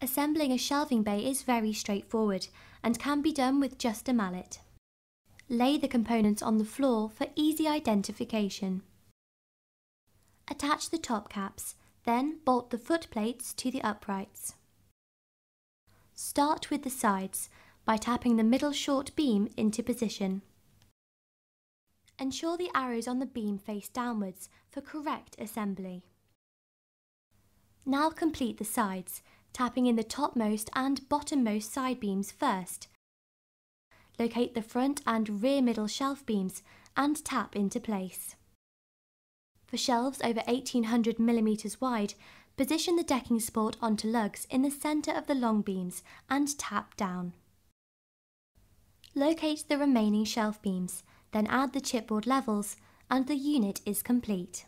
Assembling a shelving bay is very straightforward and can be done with just a mallet. Lay the components on the floor for easy identification. Attach the top caps, then bolt the foot plates to the uprights. Start with the sides by tapping the middle short beam into position. Ensure the arrows on the beam face downwards for correct assembly. Now complete the sides, tapping in the topmost and bottommost side beams first. Locate the front and rear middle shelf beams and tap into place. For shelves over 1800 mm wide, position the decking support onto lugs in the centre of the long beams and tap down. Locate the remaining shelf beams, then add the chipboard levels and the unit is complete.